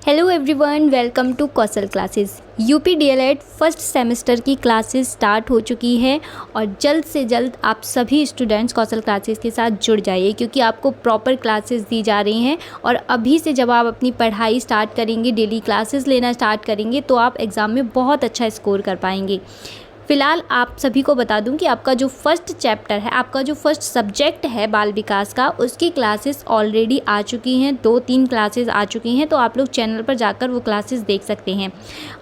Hello everyone, welcome to Kaushal classes. UP DElEd first semester की classes start हो चुकी हैं और जल्द से जल्द आप सभी स्टूडेंट्स कौशल क्लासेस के साथ जुड़ जाइए, क्योंकि आपको प्रॉपर क्लासेस दी जा रही हैं। और अभी से जब आप अपनी पढ़ाई स्टार्ट करेंगे, डेली क्लासेस लेना स्टार्ट करेंगे, तो आप एग्ज़ाम में बहुत अच्छा स्कोर कर पाएंगे। फ़िलहाल आप सभी को बता दूं कि आपका जो फर्स्ट चैप्टर है, आपका जो फर्स्ट सब्जेक्ट है बाल विकास का, उसकी क्लासेस ऑलरेडी आ चुकी हैं। 2-3 क्लासेस आ चुकी हैं, तो आप लोग चैनल पर जाकर वो क्लासेस देख सकते हैं।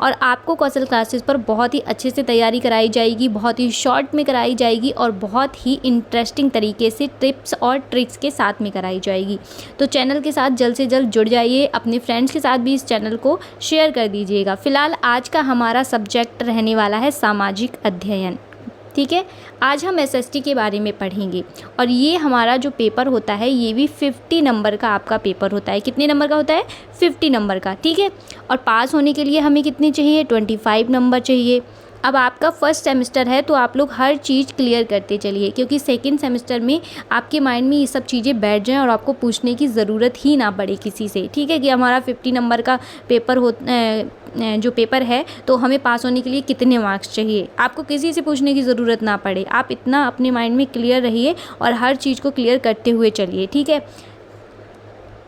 और आपको कौशल क्लासेस पर बहुत ही अच्छे से तैयारी कराई जाएगी, बहुत ही शॉर्ट में कराई जाएगी और बहुत ही इंटरेस्टिंग तरीके से टिप्स और ट्रिक्स के साथ में कराई जाएगी। तो चैनल के साथ जल्द से जल्द जुड़ जाइए, अपने फ्रेंड्स के साथ भी इस चैनल को शेयर कर दीजिएगा। फ़िलहाल आज का हमारा सब्जेक्ट रहने वाला है सामाजिक अध्ययन। ठीक है, आज हम एसएसटी के बारे में पढ़ेंगे और ये हमारा जो पेपर होता है ये भी 50 नंबर का आपका पेपर होता है। कितने नंबर का होता है? 50 नंबर का। ठीक है, और पास होने के लिए हमें कितने चाहिए? 25 नंबर चाहिए। अब आपका फर्स्ट सेमेस्टर है तो आप लोग हर चीज़ क्लियर करते चलिए, क्योंकि सेकंड सेमेस्टर में आपके माइंड में ये सब चीज़ें बैठ जाएं और आपको पूछने की ज़रूरत ही ना पड़े किसी से। ठीक है, कि हमारा 50 नंबर का पेपर जो पेपर है तो हमें पास होने के लिए कितने मार्क्स चाहिए, आपको किसी से पूछने की ज़रूरत ना पड़े। आप इतना अपने माइंड में क्लियर रहिए और हर चीज़ को क्लियर करते हुए चलिए। ठीक है,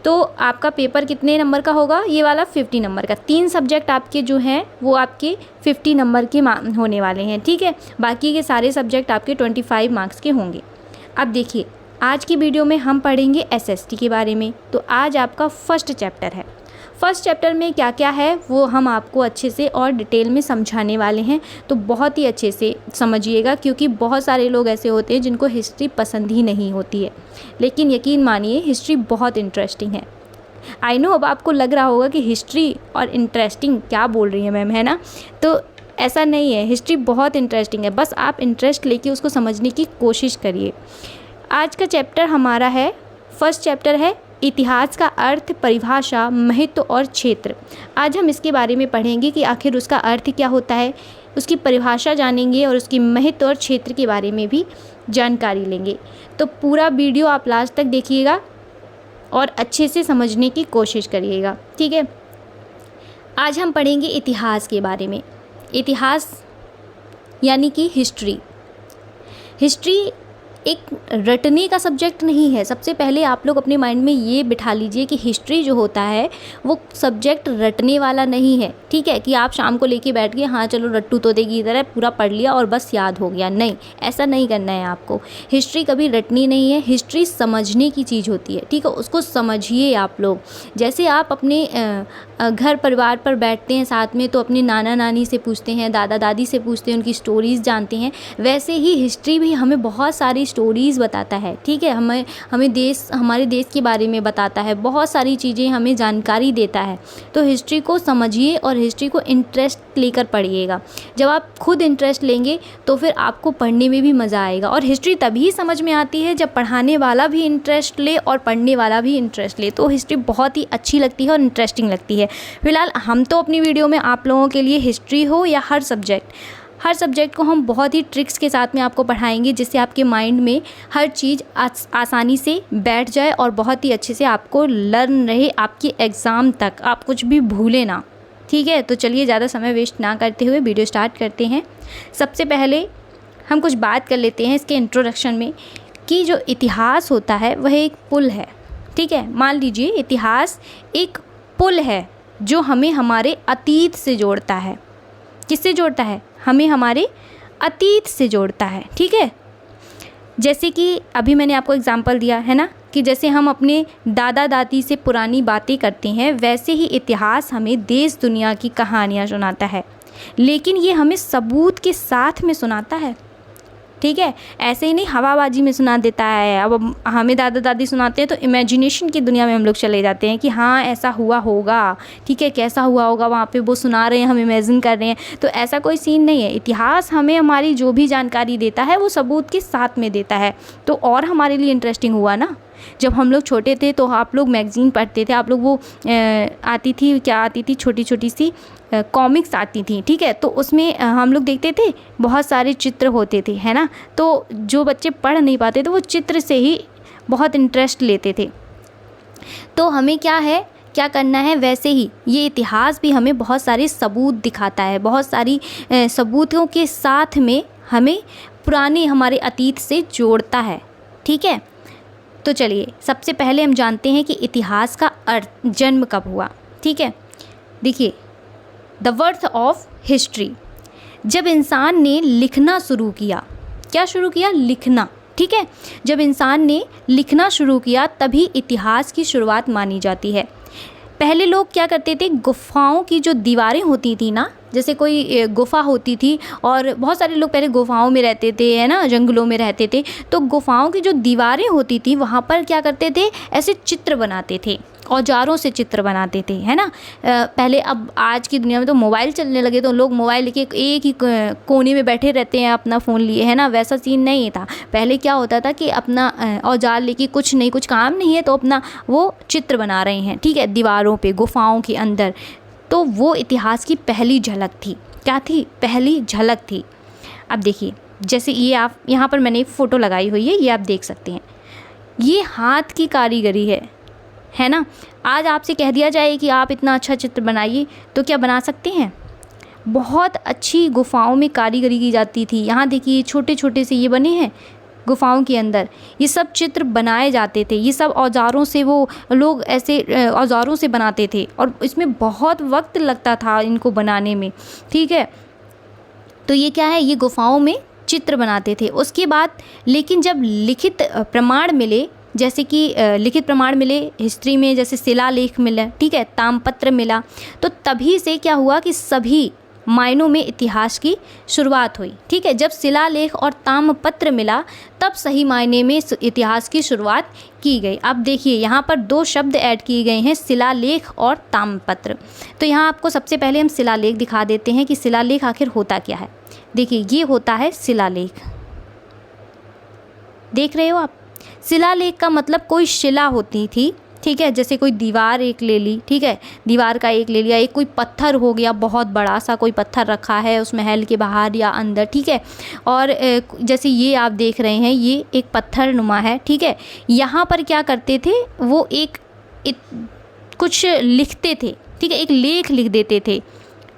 तो आपका पेपर कितने नंबर का होगा? ये वाला 50 नंबर का। 3 सब्जेक्ट आपके जो हैं वो आपके 50 नंबर के होने वाले हैं। ठीक है, बाकी के सारे सब्जेक्ट आपके 25 मार्क्स के होंगे। अब देखिए, आज की वीडियो में हम पढ़ेंगे एसएसटी के बारे में। तो आज आपका फर्स्ट चैप्टर है। फर्स्ट चैप्टर में क्या क्या है वो हम आपको अच्छे से और डिटेल में समझाने वाले हैं, तो बहुत ही अच्छे से समझिएगा, क्योंकि बहुत सारे लोग ऐसे होते हैं जिनको हिस्ट्री पसंद ही नहीं होती है। लेकिन यकीन मानिए, हिस्ट्री बहुत इंटरेस्टिंग है। आई नो, अब आपको लग रहा होगा कि हिस्ट्री और इंटरेस्टिंग क्या बोल रही है मैम, है ना? तो ऐसा नहीं है, हिस्ट्री बहुत इंटरेस्टिंग है। बस आप इंटरेस्ट लेके उसको समझने की कोशिश करिए। आज का चैप्टर हमारा है, फर्स्ट चैप्टर है इतिहास का अर्थ, परिभाषा, महत्व और क्षेत्र। आज हम इसके बारे में पढ़ेंगे कि आखिर उसका अर्थ क्या होता है, उसकी परिभाषा जानेंगे और उसकी महत्व और क्षेत्र के बारे में भी जानकारी लेंगे। तो पूरा वीडियो आप लास्ट तक देखिएगा और अच्छे से समझने की कोशिश करिएगा। ठीक है, आज हम पढ़ेंगे इतिहास के बारे में। इतिहास यानी कि हिस्ट्री। हिस्ट्री एक रटने का सब्जेक्ट नहीं है। सबसे पहले आप लोग अपने माइंड में ये बिठा लीजिए कि हिस्ट्री जो होता है वो सब्जेक्ट रटने वाला नहीं है। ठीक है, कि आप शाम को लेके बैठ गए, हाँ चलो रट्टू तोते की तरह पूरा पढ़ लिया और बस याद हो गया। नहीं, ऐसा नहीं करना है आपको। हिस्ट्री कभी रटनी नहीं है, हिस्ट्री समझने की चीज़ होती है। ठीक है, उसको समझिए आप लोग। जैसे आप अपने घर परिवार पर बैठते हैं साथ में, तो अपने नाना नानी से पूछते हैं, दादा दादी से पूछते हैं, उनकी स्टोरीज़ जानते हैं, वैसे ही हिस्ट्री भी हमें बहुत सारी स्टोरीज़ बताता है। ठीक है, हमें हमारे देश के बारे में बताता है, बहुत सारी चीज़ें हमें जानकारी देता है। तो हिस्ट्री को समझिए और हिस्ट्री को इंटरेस्ट लेकर पढ़िएगा। जब आप खुद इंटरेस्ट लेंगे तो फिर आपको पढ़ने में भी मज़ा आएगा। और हिस्ट्री तभी समझ में आती है जब पढ़ाने वाला भी इंटरेस्ट ले और पढ़ने वाला भी इंटरेस्ट ले, तो हिस्ट्री बहुत ही अच्छी लगती है और इंटरेस्टिंग लगती है। फिलहाल हम तो अपनी वीडियो में आप लोगों के लिए हिस्ट्री हो या हर सब्जेक्ट को हम बहुत ही ट्रिक्स के साथ में आपको पढ़ाएंगे, जिससे आपके माइंड में हर चीज़ आसानी से बैठ जाए और बहुत ही अच्छे से आपको लर्न रहे आपके एग्ज़ाम तक, आप कुछ भी भूलें ना। ठीक है, तो चलिए ज़्यादा समय वेस्ट ना करते हुए वीडियो स्टार्ट करते हैं। सबसे पहले हम कुछ बात कर लेते हैं इसके इंट्रोडक्शन में, कि जो इतिहास होता है वह एक पुल है। ठीक है, मान लीजिए इतिहास एक पुल है जो हमें हमारे अतीत से जोड़ता है। किससे जोड़ता है? हमें हमारे अतीत से जोड़ता है। ठीक है, जैसे कि अभी मैंने आपको एग्जांपल दिया है ना, कि जैसे हम अपने दादा दादी से पुरानी बातें करते हैं, वैसे ही इतिहास हमें देश दुनिया की कहानियाँ सुनाता है, लेकिन ये हमें सबूत के साथ में सुनाता है। ठीक है, ऐसे ही नहीं हवाबाजी में सुना देता है। अब हमें दादा दादी सुनाते हैं तो इमेजिनेशन की दुनिया में हम लोग चले जाते हैं कि हाँ ऐसा हुआ होगा। ठीक है, कैसा हुआ होगा, वहाँ पे वो सुना रहे हैं, हम इमेजिन कर रहे हैं। तो ऐसा कोई सीन नहीं है। इतिहास हमें हमारी जो भी जानकारी देता है वो सबूत के साथ में देता है, तो और हमारे लिए इंटरेस्टिंग हुआ ना। जब हम लोग छोटे थे तो आप लोग मैगज़ीन पढ़ते थे, आप लोग वो आती थी, क्या आती थी, छोटी छोटी सी कॉमिक्स आती थी। ठीक है, तो उसमें हम लोग देखते थे, बहुत सारे चित्र होते थे, है ना। तो जो बच्चे पढ़ नहीं पाते थे वो चित्र से ही बहुत इंटरेस्ट लेते थे। तो हमें क्या है क्या करना है, वैसे ही ये इतिहास भी हमें बहुत सारे सबूत दिखाता है, बहुत सारी सबूतों के साथ में हमें पुराने हमारे अतीत से जोड़ता है। ठीक है, तो चलिए सबसे पहले हम जानते हैं कि इतिहास का अर्थ जन्म कब हुआ। ठीक है, देखिए द बर्थ ऑफ हिस्ट्री, जब इंसान ने लिखना शुरू किया। क्या शुरू किया? लिखना। ठीक है, जब इंसान ने लिखना शुरू किया तभी इतिहास की शुरुआत मानी जाती है। पहले लोग क्या करते थे, गुफाओं की जो दीवारें होती थी ना, जैसे कोई गुफा होती थी और बहुत सारे लोग पहले गुफाओं में रहते थे, है ना, जंगलों में रहते थे, तो गुफाओं की जो दीवारें होती थी वहाँ पर क्या करते थे, ऐसे चित्र बनाते थे, औजारों से चित्र बनाते थे, है ना। पहले, अब आज की दुनिया में तो मोबाइल चलने लगे तो लोग मोबाइल लेके एक ही कोने में बैठे रहते हैं अपना फ़ोन लिए, है ना। वैसा सीन नहीं था। पहले क्या होता था कि अपना औजार लेके, कुछ नहीं, कुछ काम नहीं है तो अपना वो चित्र बना रहे हैं, ठीक है, दीवारों पे, गुफाओं के अंदर। तो वो इतिहास की पहली झलक थी। क्या थी? पहली झलक थी। अब देखिए, जैसे ये आप यहाँ पर मैंने एक फ़ोटो लगाई हुई है, ये आप देख सकते हैं, ये हाथ की कारीगरी है ना। आज आपसे कह दिया जाए कि आप इतना अच्छा चित्र बनाइए तो क्या बना सकते हैं? बहुत अच्छी गुफाओं में कारीगरी की जाती थी। यहाँ देखिए छोटे छोटे से ये बने हैं गुफाओं के अंदर, ये सब चित्र बनाए जाते थे। ये सब औजारों से, वो लोग ऐसे औजारों से बनाते थे और इसमें बहुत वक्त लगता था इनको बनाने में। ठीक है, तो ये क्या है, ये गुफाओं में चित्र बनाते थे। उसके बाद लेकिन जब लिखित प्रमाण मिले, जैसे कि लिखित प्रमाण मिले हिस्ट्री में, जैसे शिलालेख मिला, ठीक है, ताम्रपत्र मिला, तो तभी से क्या हुआ कि सभी मायनों में इतिहास की शुरुआत हुई। ठीक है, जब शिलालेख और ताम्रपत्र मिला तब सही मायने में इतिहास की शुरुआत की गई। अब देखिए यहाँ पर दो शब्द ऐड किए गए हैं, शिलालेख और ताम्रपत्र। तो यहाँ आपको सबसे पहले हम शिलालेख दिखा देते हैं कि शिलालेख आखिर होता क्या है। देखिए ये होता है शिलालेख, देख रहे हो आप। शिलालेख का मतलब कोई शिला होती थी, ठीक है, जैसे कोई दीवार एक ले ली, ठीक है, दीवार का एक ले लिया, एक कोई पत्थर हो गया, बहुत बड़ा सा कोई पत्थर रखा है उस महल के बाहर या अंदर, ठीक है। और जैसे ये आप देख रहे हैं, ये एक पत्थर नुमा है, ठीक है। यहाँ पर क्या करते थे वो, एक कुछ लिखते थे, ठीक है, एक लेख लिख देते थे,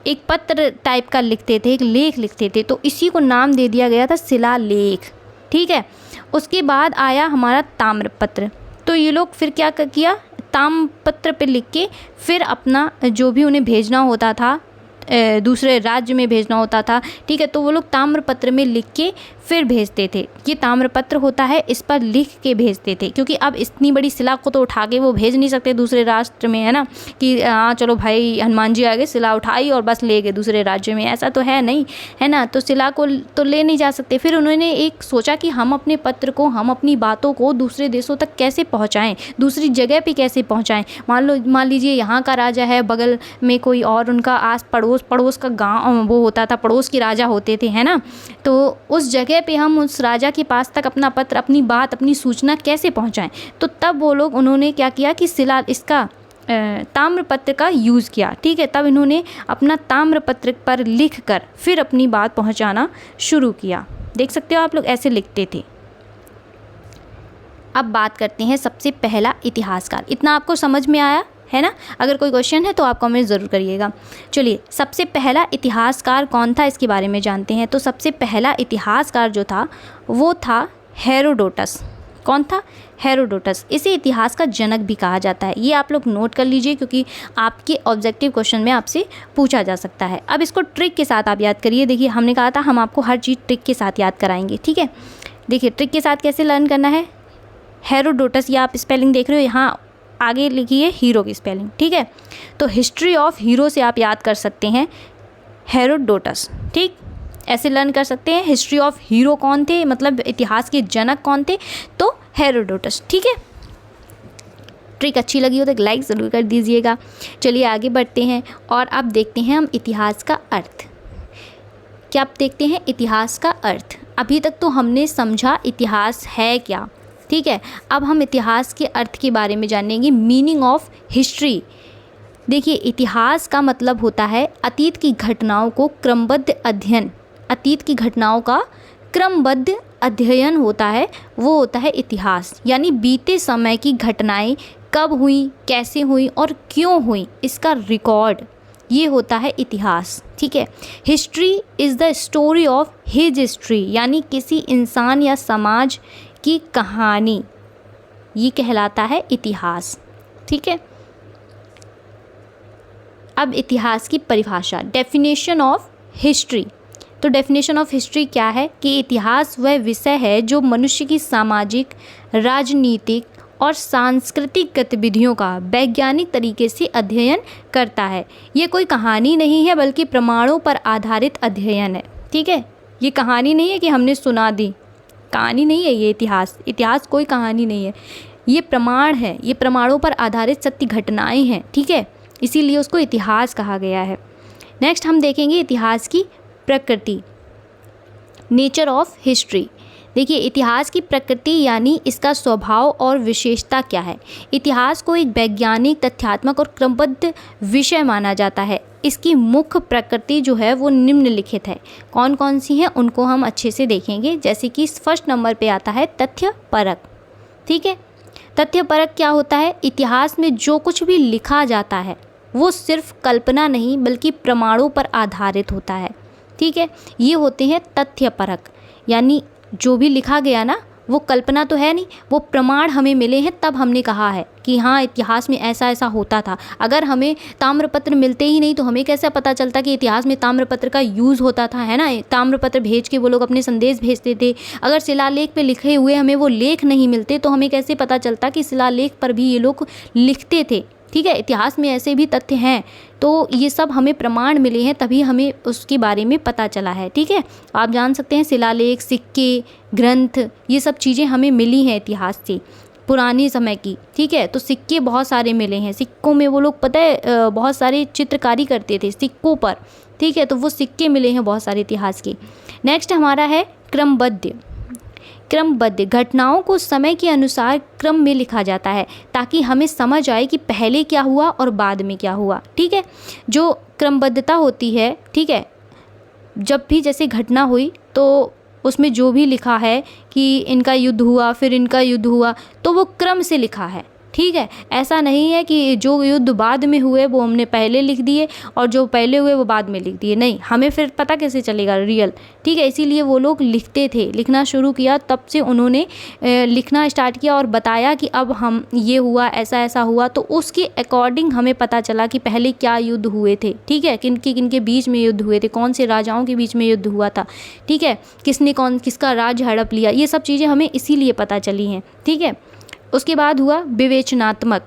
एक पत्र टाइप का लिखते थे, एक लेख लिखते थे, तो इसी को नाम दे दिया गया था शिलालेख। ठीक है, उसके बाद आया हमारा ताम्रपत्र। तो ये लोग फिर क्या किया, ताम्रपत्र पे लिख के फिर अपना जो भी उन्हें भेजना होता था, दूसरे राज्य में भेजना होता था, ठीक है, तो वो लोग ताम्रपत्र में लिख के फिर भेजते थे। ये ताम्रपत्र होता है, इस पर लिख के भेजते थे, क्योंकि अब इतनी बड़ी शिला को तो उठा के वो भेज नहीं सकते दूसरे राष्ट्र में, है ना, कि हाँ चलो भाई हनुमान जी आ गए, शिला उठाई और बस ले गए दूसरे राज्य में, ऐसा तो है नहीं, है ना। तो शिला को तो ले नहीं जा सकते। फिर उन्होंने एक सोचा कि हम अपने पत्र को, हम अपनी बातों को दूसरे देशों तक कैसे पहुँचाएँ, दूसरी जगह पर कैसे पहुँचाएँ। मान लीजिए यहाँ का राजा है, बगल में कोई और उनका आस पड़ोस का गाँव वो होता था, पड़ोस के राजा होते थे, है ना। तो उस जगह पे हम उस राजा के पास तक अपना पत्र, अपनी बात, अपनी सूचना कैसे पहुंचाएं। तो तब वो लोग, उन्होंने क्या किया कि इसका ताम्रपत्र का यूज़ किया, ठीक है। तब इन्होंने अपना ताम्रपत्र पर लिख कर फिर अपनी बात पहुंचाना शुरू किया। देख सकते हो आप लोग, ऐसे लिखते थे। अब बात करते हैं सबसे पहला इतिहासकार। इतना आपको समझ में आया है ना। अगर कोई क्वेश्चन है तो आप कमेंट ज़रूर करिएगा। चलिए, सबसे पहला इतिहासकार कौन था इसके बारे में जानते हैं। तो सबसे पहला इतिहासकार जो था वो था हेरोडोटस। कौन था? हेरोडोटस। इसे इतिहास का जनक भी कहा जाता है। ये आप लोग नोट कर लीजिए, क्योंकि आपके ऑब्जेक्टिव क्वेश्चन में आपसे पूछा जा सकता है। अब इसको ट्रिक के साथ आप याद करिए। देखिए, हमने कहा था हम आपको हर चीज़ ट्रिक के साथ याद कराएंगे, ठीक है। देखिए, ट्रिक के साथ कैसे लर्न करना है। हेरोडोटस, ये आप स्पेलिंग देख रहे हो, यहाँ आगे लिखिए हीरो की स्पेलिंग, ठीक है। तो हिस्ट्री ऑफ हीरो से आप याद कर सकते हैं हेरोडोटस, ठीक, ऐसे लर्न कर सकते हैं। हिस्ट्री ऑफ हीरो कौन थे, मतलब इतिहास के जनक कौन थे, तो हेरोडोटस, ठीक है। ट्रिक अच्छी लगी हो तो एक लाइक ज़रूर कर दीजिएगा। चलिए आगे बढ़ते हैं और अब देखते हैं हम इतिहास का अर्थ। क्या आप देखते हैं इतिहास का अर्थ। अभी तक तो हमने समझा इतिहास है क्या, ठीक है। अब हम इतिहास के अर्थ के बारे में जानेंगे, मीनिंग ऑफ हिस्ट्री। देखिए, इतिहास का मतलब होता है अतीत की घटनाओं को क्रमबद्ध अध्ययन। अतीत की घटनाओं का क्रमबद्ध अध्ययन होता है, वो होता है इतिहास। यानी बीते समय की घटनाएं कब हुई, कैसे हुई और क्यों हुई, इसका रिकॉर्ड, ये होता है इतिहास। ठीक है, history is the story of his history, यानी किसी इंसान या समाज की कहानी, ये कहलाता है इतिहास। ठीक है, अब इतिहास की परिभाषा, डेफिनेशन ऑफ हिस्ट्री। तो डेफिनेशन ऑफ हिस्ट्री क्या है कि इतिहास वह विषय है जो मनुष्य की सामाजिक, राजनीतिक और सांस्कृतिक गतिविधियों का वैज्ञानिक तरीके से अध्ययन करता है। ये कोई कहानी नहीं है बल्कि प्रमाणों पर आधारित अध्ययन है। ठीक है, ये कहानी नहीं है कि हमने सुना दी, कहानी नहीं है ये इतिहास कोई कहानी नहीं है, ये प्रमाण है, ये प्रमाणों पर आधारित सत्य घटनाएं हैं। ठीक है, इसीलिए उसको इतिहास कहा गया है। नेक्स्ट हम देखेंगे इतिहास की प्रकृति, नेचर ऑफ हिस्ट्री। देखिए, इतिहास की प्रकृति यानी इसका स्वभाव और विशेषता क्या है। इतिहास को एक वैज्ञानिक, तथ्यात्मक और क्रमबद्ध विषय माना जाता है। इसकी मुख्य प्रकृति जो है वो निम्नलिखित है। कौन कौन सी हैं उनको हम अच्छे से देखेंगे। जैसे कि फर्स्ट नंबर पे आता है तथ्य परक। ठीक है, तथ्य परक क्या होता है, इतिहास में जो कुछ भी लिखा जाता है वो सिर्फ कल्पना नहीं बल्कि प्रमाणों पर आधारित होता है। ठीक है, ये होते हैं तथ्य परक, यानी जो भी लिखा गया ना वो कल्पना तो है नहीं, वो प्रमाण हमें मिले हैं तब हमने कहा है कि हाँ इतिहास में ऐसा ऐसा होता था। अगर हमें ताम्रपत्र मिलते ही नहीं तो हमें कैसे पता चलता कि इतिहास में ताम्रपत्र का यूज़ होता था, है ना। ताम्रपत्र भेज के वो लोग अपने संदेश भेजते थे। अगर शिलालेख पे लिखे हुए हमें वो लेख नहीं मिलते तो हमें कैसे पता चलता कि शिलालेख पर भी ये लोग लिखते थे। ठीक है, इतिहास में ऐसे भी तथ्य हैं, तो ये सब हमें प्रमाण मिले हैं तभी हमें उसके बारे में पता चला है। ठीक है, आप जान सकते हैं शिलालेख, सिक्के, ग्रंथ, ये सब चीज़ें हमें मिली हैं इतिहास से पुराने समय की। ठीक है, तो सिक्के बहुत सारे मिले हैं, सिक्कों में वो लोग पता है बहुत सारे चित्रकारी करते थे सिक्कों पर। ठीक है, तो वो सिक्के मिले हैं बहुत सारे इतिहास के। नेक्स्ट हमारा है क्रमबद्ध घटनाओं को समय के अनुसार क्रम में लिखा जाता है ताकि हमें समझ आए कि पहले क्या हुआ और बाद में क्या हुआ। ठीक है, जो क्रमबद्धता होती है, ठीक है, जब भी जैसे घटना हुई तो उसमें जो भी लिखा है कि इनका युद्ध हुआ फिर इनका युद्ध हुआ तो वो क्रम से लिखा है। ठीक है, ऐसा नहीं है कि जो युद्ध बाद में हुए वो हमने पहले लिख दिए और जो पहले हुए वो बाद में लिख दिए, नहीं, हमें फिर पता कैसे चलेगा रियल। ठीक है, इसीलिए वो लोग लिखते थे, लिखना शुरू किया, तब से उन्होंने लिखना स्टार्ट किया और बताया कि अब हम ये हुआ, ऐसा ऐसा हुआ, तो उसके अकॉर्डिंग हमें पता चला कि पहले क्या युद्ध हुए थे। ठीक है, किनके बीच में युद्ध हुए थे, कौन से राजाओं के बीच में युद्ध हुआ था। ठीक है, किसका राज्य हड़प लिया, ये सब चीज़ें हमें इसीलिए पता चली हैं। ठीक है, उसके बाद हुआ विवेचनात्मक।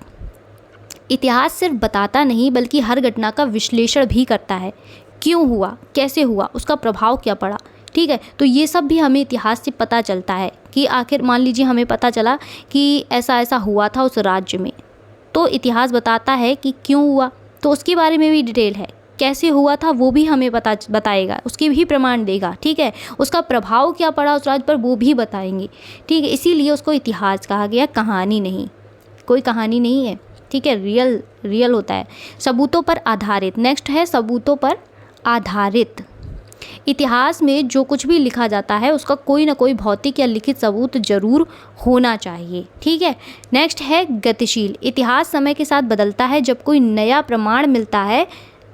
इतिहास सिर्फ बताता नहीं बल्कि हर घटना का विश्लेषण भी करता है, क्यों हुआ, कैसे हुआ, उसका प्रभाव क्या पड़ा। ठीक है, तो ये सब भी हमें इतिहास से पता चलता है कि आखिर मान लीजिए हमें पता चला कि ऐसा ऐसा हुआ था उस राज्य में, तो इतिहास बताता है कि क्यों हुआ, तो उसके बारे में भी डिटेल है, कैसे हुआ था वो भी हमें बताएगा, उसके भी प्रमाण देगा। ठीक है, उसका प्रभाव क्या पड़ा उस राज्य पर वो भी बताएंगे। ठीक है, इसीलिए उसको इतिहास कहा गया, कहानी नहीं, कोई कहानी नहीं है। ठीक है, रियल होता है, सबूतों पर आधारित। नेक्स्ट है सबूतों पर आधारित। इतिहास में जो कुछ भी लिखा जाता है उसका कोई ना कोई भौतिक या लिखित सबूत जरूर होना चाहिए। ठीक है, नेक्स्ट है गतिशील। इतिहास समय के साथ बदलता है, जब कोई नया प्रमाण मिलता है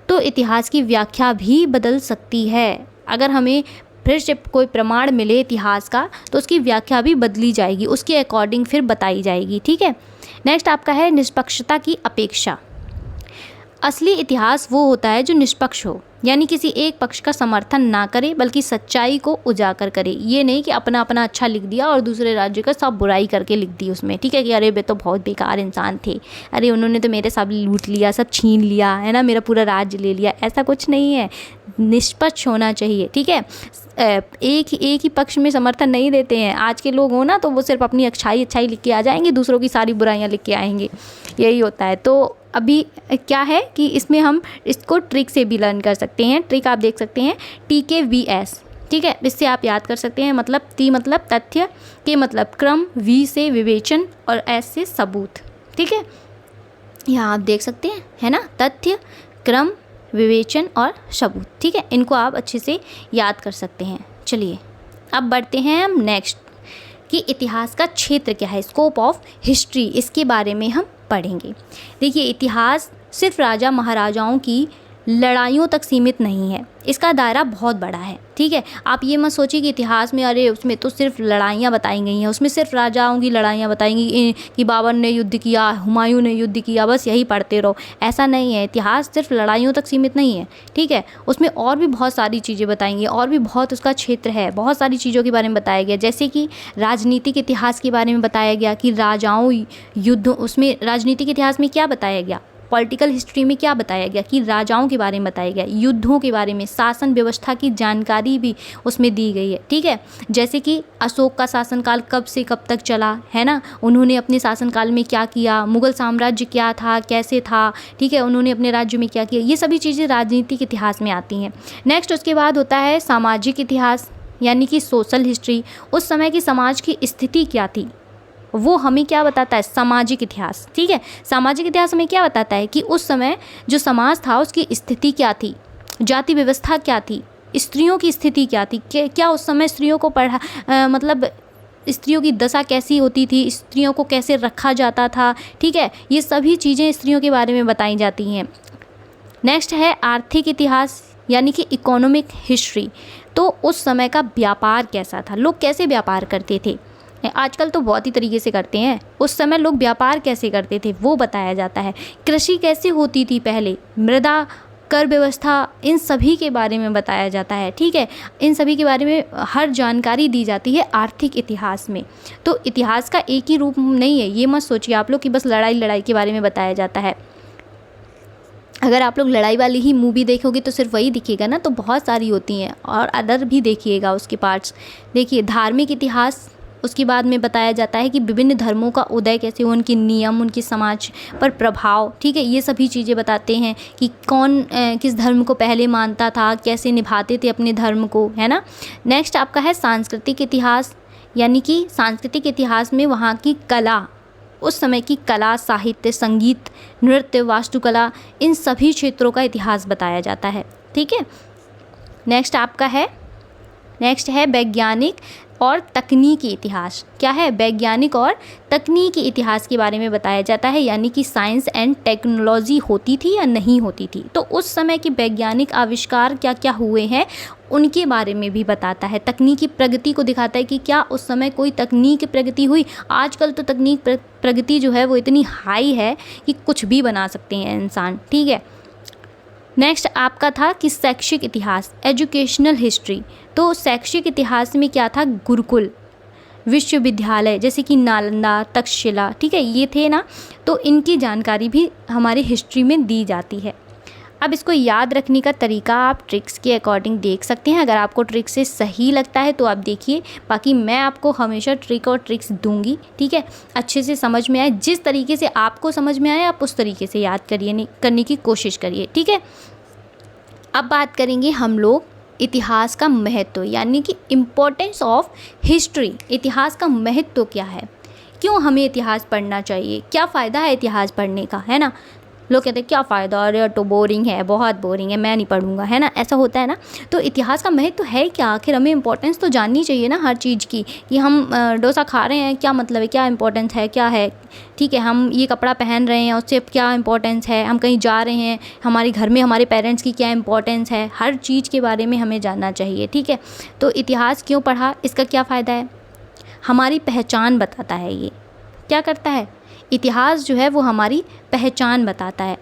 तो इतिहास की व्याख्या भी बदल सकती है। अगर हमें फिर से कोई प्रमाण मिले इतिहास का तो उसकी व्याख्या भी बदली जाएगी, उसके अकॉर्डिंग फिर बताई जाएगी। ठीक है, नेक्स्ट आपका है निष्पक्षता की अपेक्षा। असली इतिहास वो होता है जो निष्पक्ष हो, यानी किसी एक पक्ष का समर्थन ना करे बल्कि सच्चाई को उजागर करे। ये नहीं कि अपना अपना अच्छा लिख दिया और दूसरे राज्य का सब बुराई करके लिख दी उसमें। ठीक है, कि अरे वे तो बहुत बेकार इंसान थे, अरे उन्होंने तो मेरे सब लूट लिया, सब छीन लिया, है ना, मेरा पूरा राज्य ले लिया, ऐसा कुछ नहीं है। निष्पक्ष होना चाहिए। ठीक है, एक ही पक्ष में समर्थन नहीं देते हैं। आज के लोग हो ना तो वो सिर्फ अपनी अच्छाई लिख के आ जाएंगे, दूसरों की सारी बुराइयाँ लिख के आएंगे, यही होता है। तो अभी क्या है कि इसमें हम इसको ट्रिक से भी लर्न कर सकते हैं। ट्रिक आप देख सकते हैं TKVS। ठीक है, इससे आप याद कर सकते हैं। मतलब T मतलब तथ्य, K मतलब क्रम, V से विवेचन और S से सबूत। ठीक है, यहाँ आप देख सकते हैं, है ना, तथ्य, क्रम, विवेचन और सबूत। ठीक है, इनको आप अच्छे से याद कर सकते हैं। चलिए अब बढ़ते हैं हम नेक्स्ट कि इतिहास का क्षेत्र क्या है, स्कोप ऑफ हिस्ट्री, इसके बारे में हम पढ़ेंगे। देखिए, इतिहास सिर्फ राजा महाराजाओं की लड़ाइयों तक सीमित नहीं है, इसका दायरा बहुत बड़ा है। ठीक है, आप ये मत सोचिए कि इतिहास में अरे उसमें तो सिर्फ लड़ाइयाँ बताई गई हैं, उसमें सिर्फ राजाओं की लड़ाइयाँ बताई गई कि बाबर ने युद्ध किया, हुमायूं ने युद्ध किया, बस यही पढ़ते रहो। ऐसा नहीं है, इतिहास सिर्फ लड़ाइयों तक सीमित नहीं है। ठीक है, उसमें और भी बहुत सारी चीज़ें बताएंगे, और भी बहुत उसका क्षेत्र है, बहुत सारी चीज़ों के बारे में बताया गया। जैसे कि राजनीतिक इतिहास के बारे में बताया गया कि राजाओं युद्ध, उसमें राजनीतिक इतिहास में क्या बताया गया, पॉलिटिकल हिस्ट्री में क्या बताया गया कि राजाओं के बारे में बताया गया, युद्धों के बारे में, शासन व्यवस्था की जानकारी भी उसमें दी गई है। ठीक है, जैसे कि अशोक का शासनकाल कब से कब तक चला, है ना, उन्होंने अपने शासनकाल में क्या किया, मुगल साम्राज्य क्या था, कैसे था, ठीक है, उन्होंने अपने राज्य में क्या किया, ये सभी चीज़ें राजनीतिक इतिहास में आती हैं। नेक्स्ट उसके बाद होता है सामाजिक इतिहास, यानी कि सोशल हिस्ट्री। उस समय की समाज की स्थिति क्या थी, वो हमें क्या बताता है, सामाजिक इतिहास। ठीक है, सामाजिक इतिहास हमें क्या बताता है कि उस समय जो समाज था उसकी स्थिति क्या थी, जाति व्यवस्था क्या थी, स्त्रियों की स्थिति क्या थी, क्या उस समय स्त्रियों को मतलब स्त्रियों की दशा कैसी होती थी, स्त्रियों को कैसे रखा जाता था। ठीक है, ये सभी चीज़ें स्त्रियों के बारे में बताई जाती हैं। नेक्स्ट है आर्थिक इतिहास, यानी कि इकोनॉमिक हिस्ट्री। तो उस समय का व्यापार कैसा था, लोग कैसे व्यापार करते थे। आजकल तो बहुत ही तरीके से करते हैं, उस समय लोग व्यापार कैसे करते थे वो बताया जाता है। कृषि कैसे होती थी पहले, मृदा, कर व्यवस्था, इन सभी के बारे में बताया जाता है। ठीक है, इन सभी के बारे में हर जानकारी दी जाती है आर्थिक इतिहास में। तो इतिहास का एक ही रूप नहीं है, ये मत सोचिए आप लोग कि बस लड़ाई के बारे में बताया जाता है। अगर आप लोग लड़ाई वाली ही मूवी देखोगे तो सिर्फ वही दिखेगा ना, तो बहुत सारी होती हैं और अदर भी देखिएगा उसके पार्ट्स। देखिए, धार्मिक इतिहास, उसके बाद में बताया जाता है कि विभिन्न धर्मों का उदय कैसे हुआ, उनके नियम, उनके समाज पर प्रभाव। ठीक है, ये सभी चीज़ें बताते हैं कि कौन किस धर्म को पहले मानता था, कैसे निभाते थे अपने धर्म को, है ना। नेक्स्ट आपका है सांस्कृतिक इतिहास, यानी कि सांस्कृतिक इतिहास में वहाँ की कला, उस समय की कला, साहित्य, संगीत, नृत्य, वास्तुकला, इन सभी क्षेत्रों का इतिहास बताया जाता है। ठीक है, नेक्स्ट है वैज्ञानिक और तकनीकी इतिहास। क्या है, वैज्ञानिक और तकनीकी इतिहास के बारे में बताया जाता है, यानी कि साइंस एंड टेक्नोलॉजी होती थी या नहीं होती थी। तो उस समय के वैज्ञानिक आविष्कार क्या क्या हुए हैं उनके बारे में भी बताता है। तकनीकी प्रगति को दिखाता है कि क्या उस समय कोई तकनीक प्रगति हुई। आजकल तो तकनीक प्रगति जो है वो इतनी हाई है कि कुछ भी बना सकते हैं इंसान। ठीक है, नेक्स्ट आपका था कि शैक्षिक इतिहास, एजुकेशनल हिस्ट्री। तो शैक्षिक इतिहास में क्या था, गुरुकुल, विश्वविद्यालय जैसे कि नालंदा, तक्षशिला, ठीक है, ये थे ना, तो इनकी जानकारी भी हमारी हिस्ट्री में दी जाती है। अब इसको याद रखने का तरीका आप ट्रिक्स के अकॉर्डिंग देख सकते हैं। अगर आपको ट्रिक से सही लगता है तो आप देखिए, बाकी मैं आपको हमेशा ट्रिक और ट्रिक्स दूंगी। ठीक है, अच्छे से समझ में आए, जिस तरीके से आपको समझ में आए आप उस तरीके से याद करिए, करने की कोशिश करिए। ठीक है, अब बात करेंगे हम लोग इतिहास का महत्व, यानी कि इम्पोर्टेंस ऑफ हिस्ट्री। इतिहास का महत्व क्या है, क्यों हमें इतिहास पढ़ना चाहिए, क्या फ़ायदा है इतिहास पढ़ने का, है ना। लोग कहते हैं क्या फ़ायदा, अरे तो बोरिंग है, बहुत बोरिंग है, मैं नहीं पढ़ूंगा, है ना, ऐसा होता है ना। तो इतिहास का महत्व तो है क्या, आखिर हमें इंपॉर्टेंस तो जाननी चाहिए ना हर चीज़ की, कि हम डोसा खा रहे हैं क्या मतलब है, क्या इंपॉर्टेंस है, क्या है। ठीक है, हम ये कपड़ा पहन रहे हैं उससे क्या इंपॉर्टेंस है, हम कहीं जा रहे हैं, हमारे घर में हमारे पेरेंट्स की क्या इंपॉर्टेंस है, हर चीज़ के बारे में हमें जानना चाहिए। ठीक है, तो इतिहास क्यों पढ़ा, इसका क्या फ़ायदा है, हमारी पहचान बताता है। ये क्या करता है, इतिहास जो है वो हमारी पहचान बताता है,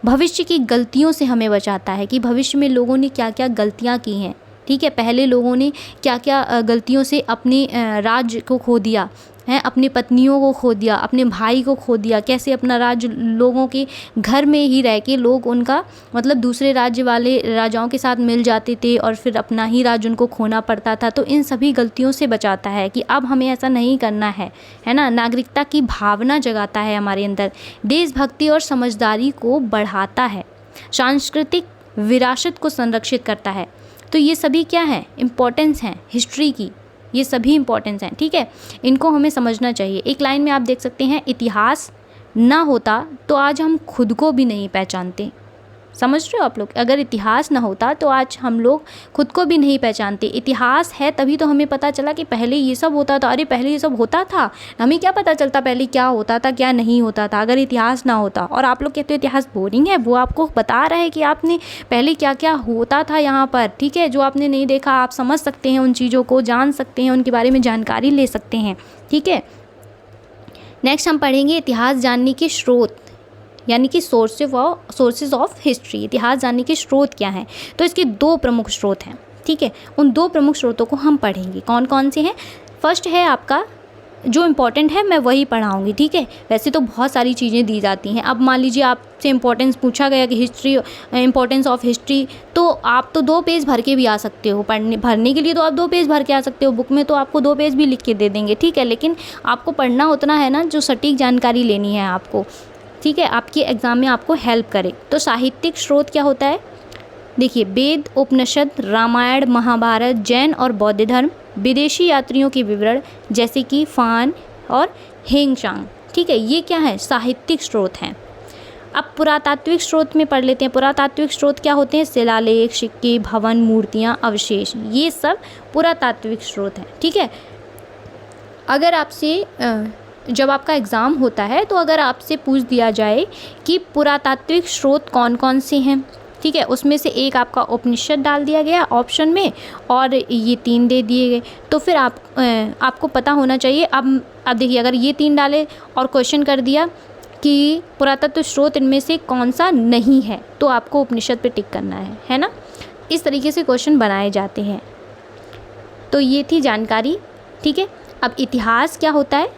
भविष्य की गलतियों से हमें बचाता है कि भविष्य में लोगों ने क्या क्या गलतियाँ की हैं। ठीक है, पहले लोगों ने क्या क्या गलतियों से अपने राज्य को खो दिया है, अपनी पत्नियों को खो दिया, अपने भाई को खो दिया, कैसे अपना राज्य लोगों के घर में ही रह के लोग उनका मतलब दूसरे राज्य वाले राजाओं के साथ मिल जाते थे और फिर अपना ही राज्य उनको खोना पड़ता था। तो इन सभी गलतियों से बचाता है कि अब हमें ऐसा नहीं करना है ना। नागरिकता की भावना जगाता है हमारे अंदर, देशभक्ति और समझदारी को बढ़ाता है, सांस्कृतिक विरासत को संरक्षित करता है। तो ये सभी क्या है, इम्पोर्टेंस हैं हिस्ट्री की, ये सभी इम्पोर्टेंस हैं। ठीक है, इनको हमें समझना चाहिए। एक लाइन में आप देख सकते हैं, इतिहास ना होता तो आज हम खुद को भी नहीं पहचानते। समझ रहे हो आप लोग? अगर इतिहास ना होता तो आज हम लोग खुद को भी नहीं पहचानते। इतिहास है तभी तो हमें पता चला कि पहले ये सब होता था। अरे पहले ये सब होता था, हमें क्या पता चलता पहले क्या होता था क्या नहीं होता था अगर इतिहास ना होता। और आप लोग कहते हो इतिहास बोरिंग है, वो आपको बता रहा है कि आपने पहले क्या क्या होता था यहाँ पर, ठीक है। जो आपने नहीं देखा आप समझ सकते हैं, उन चीज़ों को जान सकते हैं, उनके बारे में जानकारी ले सकते हैं, ठीक है। नेक्स्ट हम पढ़ेंगे इतिहास जानने के स्रोत, यानी कि सोर्सेज ऑफ हिस्ट्री। इतिहास जानने के स्रोत क्या हैं? तो इसके 2 प्रमुख स्रोत हैं, ठीक है। उन 2 प्रमुख स्रोतों को हम पढ़ेंगे। कौन कौन से हैं? फर्स्ट है आपका, जो इम्पोर्टेंट है मैं वही पढ़ाऊँगी, ठीक है। वैसे तो बहुत सारी चीज़ें दी जाती हैं। अब मान लीजिए आपसे इम्पोर्टेंस पूछा गया कि हिस्ट्री, इम्पोर्टेंस ऑफ हिस्ट्री, तो आप तो 2 पेज भर के भी आ सकते हो। भरने के लिए तो आप 2 पेज भर के आ सकते हो, बुक में तो आपको 2 पेज भी लिख के दे देंगे, ठीक है। लेकिन आपको पढ़ना उतना है ना जो सटीक जानकारी लेनी है आपको, ठीक है, आपके एग्ज़ाम में आपको हेल्प करे। तो साहित्यिक स्रोत क्या होता है? देखिए, वेद, उपनिषद, रामायण, महाभारत, जैन और बौद्ध धर्म, विदेशी यात्रियों के विवरण जैसे कि फान और हेंगशांग, ठीक है, ये क्या है? साहित्यिक स्रोत हैं। अब पुरातात्विक स्रोत में पढ़ लेते हैं। पुरातात्विक स्रोत क्या होते हैं? शिलालेख, सिक्के, भवन, मूर्तियाँ, अवशेष, ये सब पुरातात्विक स्रोत हैं, ठीक है। अगर आपसे जब आपका एग्ज़ाम होता है तो अगर आपसे पूछ दिया जाए कि पुरातात्विक स्रोत कौन कौन से हैं, ठीक है, उसमें से एक आपका उपनिषद डाल दिया गया ऑप्शन में और ये 3 दे दिए गए, तो फिर आपको पता होना चाहिए। अब देखिए, अगर ये 3 डाले और क्वेश्चन कर दिया कि पुरातत्व स्रोत इनमें से कौन सा नहीं है, तो आपको उपनिषद पे टिक करना है ना। इस तरीके से क्वेश्चन बनाए जाते हैं। तो ये थी जानकारी, ठीक है। अब इतिहास क्या होता है?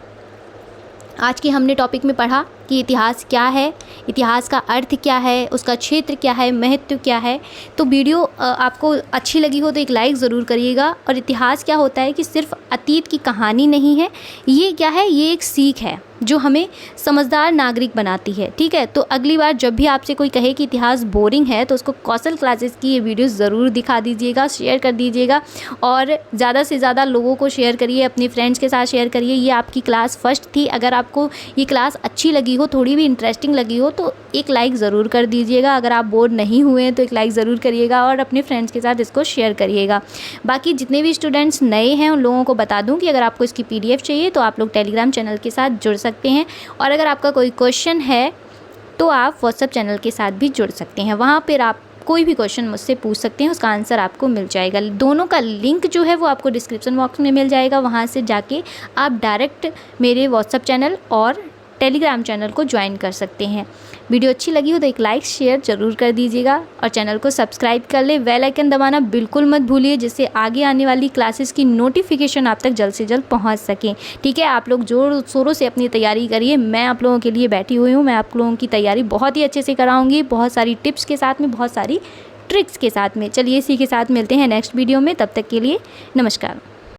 आज के हमने टॉपिक में पढ़ा कि इतिहास क्या है, इतिहास का अर्थ क्या है, उसका क्षेत्र क्या है, महत्व क्या है। तो वीडियो आपको अच्छी लगी हो तो एक लाइक ज़रूर करिएगा। और इतिहास क्या होता है कि सिर्फ अतीत की कहानी नहीं है, ये क्या है? ये एक सीख है जो हमें समझदार नागरिक बनाती है, ठीक है। तो अगली बार जब भी आपसे कोई कहे कि इतिहास बोरिंग है तो उसको कौशल क्लासेस की ये वीडियो ज़रूर दिखा दीजिएगा, शेयर कर दीजिएगा और ज़्यादा से ज़्यादा लोगों को शेयर करिए, अपने फ्रेंड्स के साथ शेयर करिए। ये आपकी क्लास फर्स्ट थी, अगर आपको ये क्लास अच्छी लगी हो, थोड़ी भी इंटरेस्टिंग लगी हो तो एक लाइक ज़रूर कर दीजिएगा। अगर आप बोर नहीं हुए हैं तो एक लाइक ज़रूर करिएगा और अपने फ्रेंड्स के साथ इसको शेयर करिएगा। बाकी जितने भी स्टूडेंट्स नए हैं उन लोगों को बता दूं कि अगर आपको इसकी PDF चाहिए तो आप लोग टेलीग्राम चैनल के साथ जुड़ सकते हैं। और अगर आपका कोई क्वेश्चन है तो आप व्हाट्सएप चैनल के साथ भी जुड़ सकते हैं। वहाँ पर आप कोई भी क्वेश्चन मुझसे पूछ सकते हैं, उसका आंसर आपको मिल जाएगा। दोनों का लिंक जो है वो आपको डिस्क्रिप्शन बॉक्स में मिल जाएगा। वहाँ से जाके आप डायरेक्ट मेरे व्हाट्सएप चैनल और टेलीग्राम चैनल को ज्वाइन कर सकते हैं। वीडियो अच्छी लगी हो तो एक लाइक शेयर ज़रूर कर दीजिएगा और चैनल को सब्सक्राइब कर ले। बेल आइकन दबाना बिल्कुल मत भूलिए, जिससे आगे आने वाली क्लासेस की नोटिफिकेशन आप तक जल्द से जल्द पहुंच सके, ठीक है। आप लोग जोर शोरों से अपनी तैयारी करिए। मैं आप लोगों के लिए बैठी हुई हूँ। मैं आप लोगों की तैयारी बहुत ही अच्छे से कराऊँगी, बहुत सारी टिप्स के साथ में, बहुत सारी ट्रिक्स के साथ में। चलिए इसी के साथ मिलते हैं नेक्स्ट वीडियो में। तब तक के लिए नमस्कार।